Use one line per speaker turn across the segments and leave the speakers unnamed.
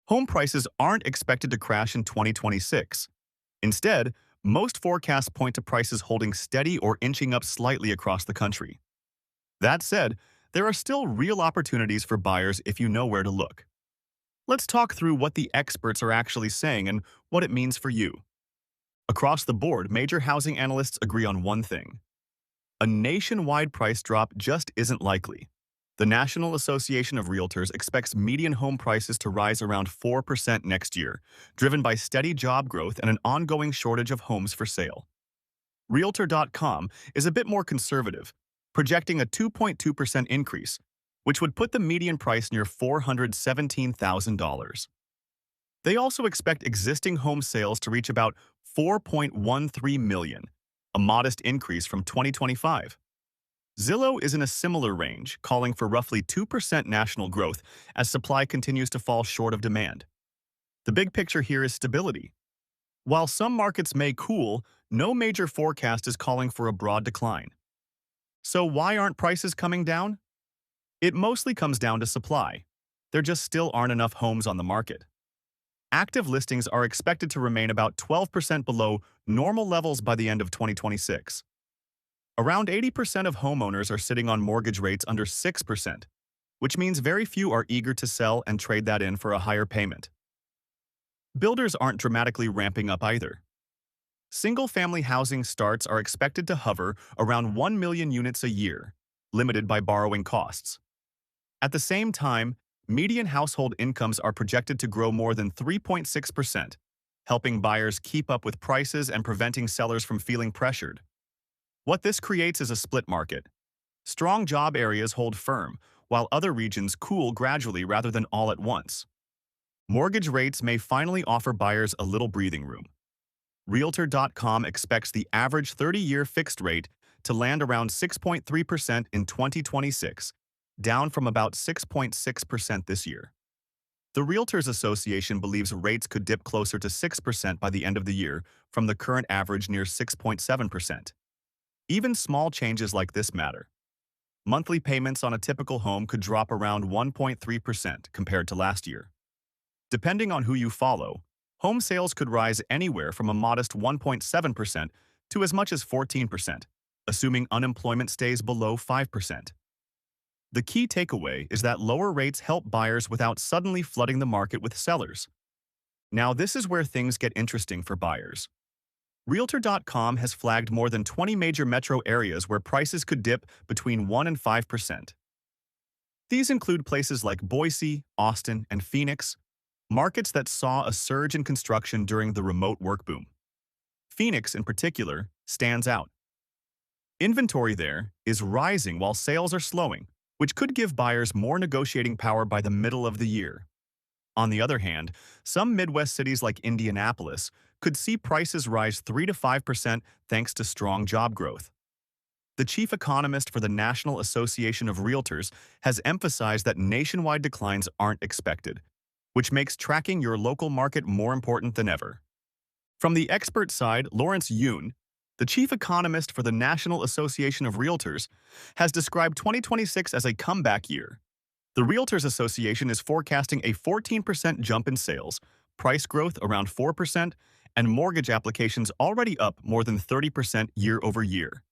Home prices aren't expected to crash in 2026. Instead, most forecasts point to prices holding steady or inching up slightly across the country. That said, there are still real opportunities for buyers if you know where to look. Let's talk through what the experts are actually saying and what it means for you. Across the board, major housing analysts agree on one thing. A nationwide price drop just isn't likely. The National Association of Realtors expects median home prices to rise around 4% next year, driven by steady job growth and an ongoing shortage of homes for sale. Realtor.com is a bit more conservative, projecting a 2.2% increase, which would put the median price near $417,000. They also expect existing home sales to reach about 4.13 million, a modest increase from 2025. Zillow is in a similar range, calling for roughly 2% national growth as supply continues to fall short of demand. The big picture here is stability. While some markets may cool, no major forecast is calling for a broad decline. So why aren't prices coming down? It mostly comes down to supply. There just still aren't enough homes on the market. Active listings are expected to remain about 12% below normal levels by the end of 2026. Around 80% of homeowners are sitting on mortgage rates under 6%, which means very few are eager to sell and trade that in for a higher payment. Builders aren't dramatically ramping up either. Single-family housing starts are expected to hover around 1 million units a year, limited by borrowing costs. At the same time, median household incomes are projected to grow more than 3.6%, helping buyers keep up with prices and preventing sellers from feeling pressured. What this creates is a split market. Strong job areas hold firm, while other regions cool gradually rather than all at once. Mortgage rates may finally offer buyers a little breathing room. Realtor.com expects the average 30-year fixed rate to land around 6.3% in 2026, down from about 6.6% this year. The Realtors Association believes rates could dip closer to 6% by the end of the year from the current average near 6.7%. Even small changes like this matter. Monthly payments on a typical home could drop around 1.3% compared to last year. Depending on who you follow, home sales could rise anywhere from a modest 1.7% to as much as 14%, assuming unemployment stays below 5%. The key takeaway is that lower rates help buyers without suddenly flooding the market with sellers. Now, this is where things get interesting for buyers. Realtor.com has flagged more than 20 major metro areas where prices could dip between 1 and 5%. These include places like Boise, Austin, and Phoenix, markets that saw a surge in construction during the remote work boom. Phoenix, in particular, stands out. Inventory there is rising while sales are slowing, which could give buyers more negotiating power by the middle of the year. On the other hand, some Midwest cities like Indianapolis could see prices rise 3 to 5% thanks to strong job growth. The chief economist for the National Association of Realtors has emphasized that nationwide declines aren't expected, which makes tracking your local market more important than ever. From the expert side, Lawrence Yun, the chief economist for the National Association of Realtors, has described 2026 as a comeback year. The Realtors Association is forecasting a 14% jump in sales, price growth around 4%, and mortgage applications already up more than 30% year over year.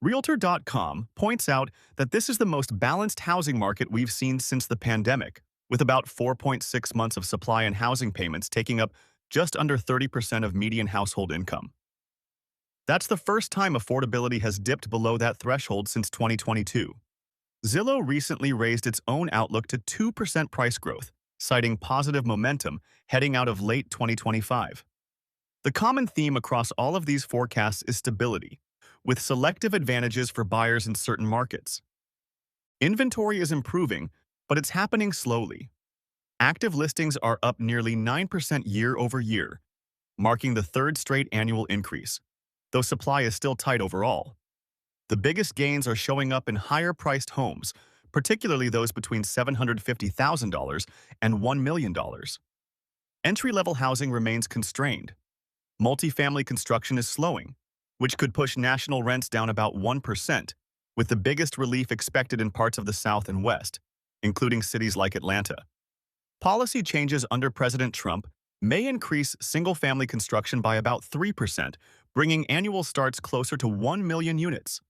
Realtor.com points out that this is the most balanced housing market we've seen since the pandemic, with about 4.6 months of supply and housing payments taking up just under 30% of median household income. That's the first time affordability has dipped below that threshold since 2022. Zillow recently raised its own outlook to 2% price growth, citing positive momentum heading out of late 2025. The common theme across all of these forecasts is stability, with selective advantages for buyers in certain markets. Inventory is improving, but it's happening slowly. Active listings are up nearly 9% year over year, marking the third straight annual increase, though supply is still tight overall. The biggest gains are showing up in higher-priced homes, particularly those between $750,000 and $1 million. Entry-level housing remains constrained. Multifamily construction is slowing, which could push national rents down about 1%, with the biggest relief expected in parts of the South and West, including cities like Atlanta. Policy changes under President Trump may increase single-family construction by about 3%, bringing annual starts closer to 1 million units.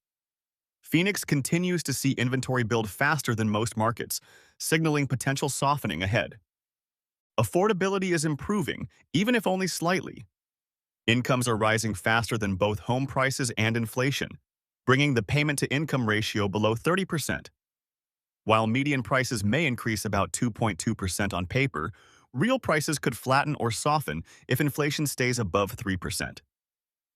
Phoenix continues to see inventory build faster than most markets, signaling potential softening ahead. Affordability is improving, even if only slightly. Incomes are rising faster than both home prices and inflation, bringing the payment-to-income ratio below 30%. While median prices may increase about 2.2% on paper, real prices could flatten or soften if inflation stays above 3%.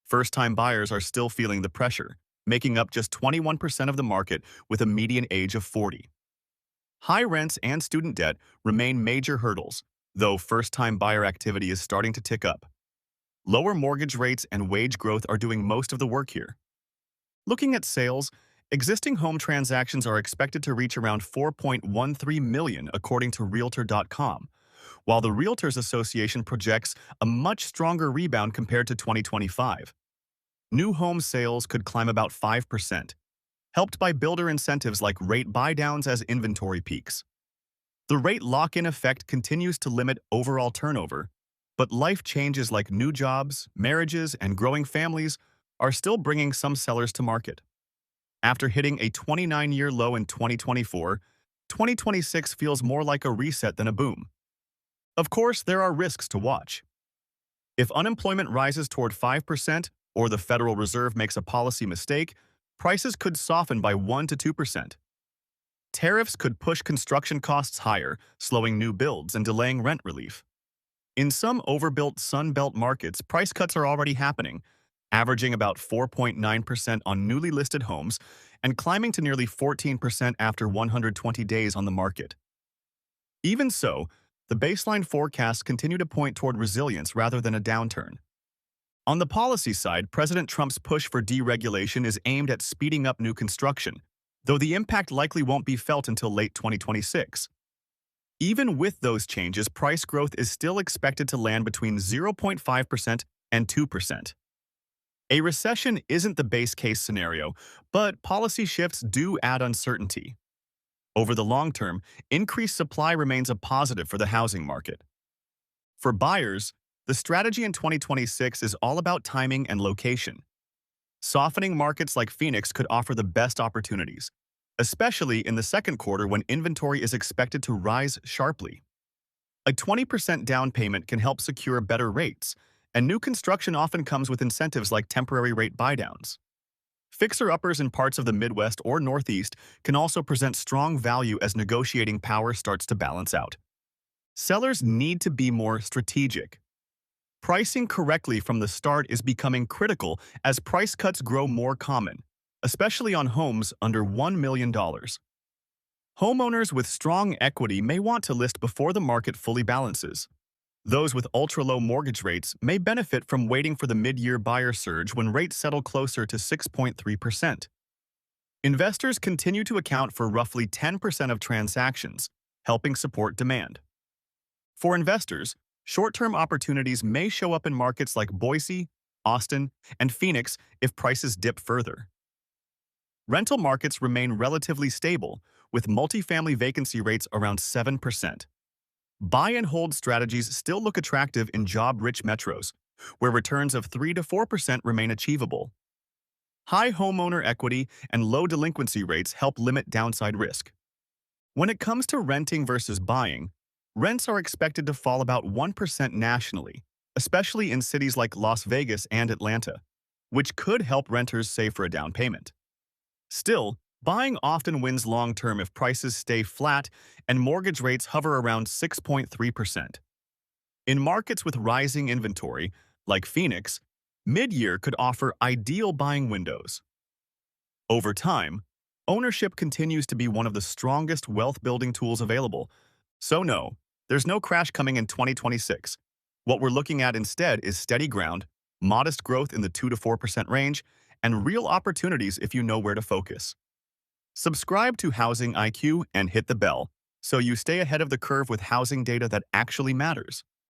First-time buyers are still feeling the pressure, making up just 21% of the market with a median age of 40. High rents and student debt remain major hurdles, though first-time buyer activity is starting to tick up. Lower mortgage rates and wage growth are doing most of the work here. Looking at sales, existing home transactions are expected to reach around 4.13 million according to Realtor.com, while the Realtors Association projects a much stronger rebound compared to 2025. New home sales could climb about 5%, helped by builder incentives like rate buydowns as inventory peaks. The rate lock-in effect continues to limit overall turnover, but life changes like new jobs, marriages, and growing families are still bringing some sellers to market. After hitting a 29-year low in 2024, 2026 feels more like a reset than a boom. Of course, there are risks to watch. If unemployment rises toward 5% or the Federal Reserve makes a policy mistake, prices could soften by 1 to 2%. Tariffs could push construction costs higher, slowing new builds and delaying rent relief. In some overbuilt Sun Belt markets, price cuts are already happening, averaging about 4.9% on newly listed homes and climbing to nearly 14% after 120 days on the market. Even so, the baseline forecasts continue to point toward resilience rather than a downturn. On the policy side, President Trump's push for deregulation is aimed at speeding up new construction, though the impact likely won't be felt until late 2026. Even with those changes, price growth is still expected to land between 0.5% and 2%. A recession isn't the base case scenario, but policy shifts do add uncertainty. Over the long term, increased supply remains a positive for the housing market. For buyers, the strategy in 2026 is all about timing and location. Softening markets like Phoenix could offer the best opportunities, especially in the second quarter when inventory is expected to rise sharply. A 20% down payment can help secure better rates, and new construction often comes with incentives like temporary rate buydowns. Fixer-uppers in parts of the Midwest or Northeast can also present strong value as negotiating power starts to balance out. Sellers need to be more strategic. Pricing correctly from the start is becoming critical as price cuts grow more common, especially on homes under $1 million. Homeowners with strong equity may want to list before the market fully balances. Those with ultra-low mortgage rates may benefit from waiting for the mid-year buyer surge when rates settle closer to 6.3%. Investors continue to account for roughly 10% of transactions, helping support demand. For investors, short-term opportunities may show up in markets like Boise, Austin, and Phoenix if prices dip further. Rental markets remain relatively stable, with multifamily vacancy rates around 7%. Buy-and-hold strategies still look attractive in job-rich metros, where returns of 3 to 4% remain achievable. High homeowner equity and low delinquency rates help limit downside risk. When it comes to renting versus buying, rents are expected to fall about 1% nationally, especially in cities like Las Vegas and Atlanta, which could help renters save for a down payment. Still, buying often wins long-term if prices stay flat and mortgage rates hover around 6.3%. In markets with rising inventory, like Phoenix, mid-year could offer ideal buying windows. Over time, ownership continues to be one of the strongest wealth-building tools available. So no, there's no crash coming in 2026. What we're looking at instead is steady ground, modest growth in the 2 to 4% range, and real opportunities if you know where to focus. Subscribe to Housing IQ and hit the bell so you stay ahead of the curve with housing data that actually matters.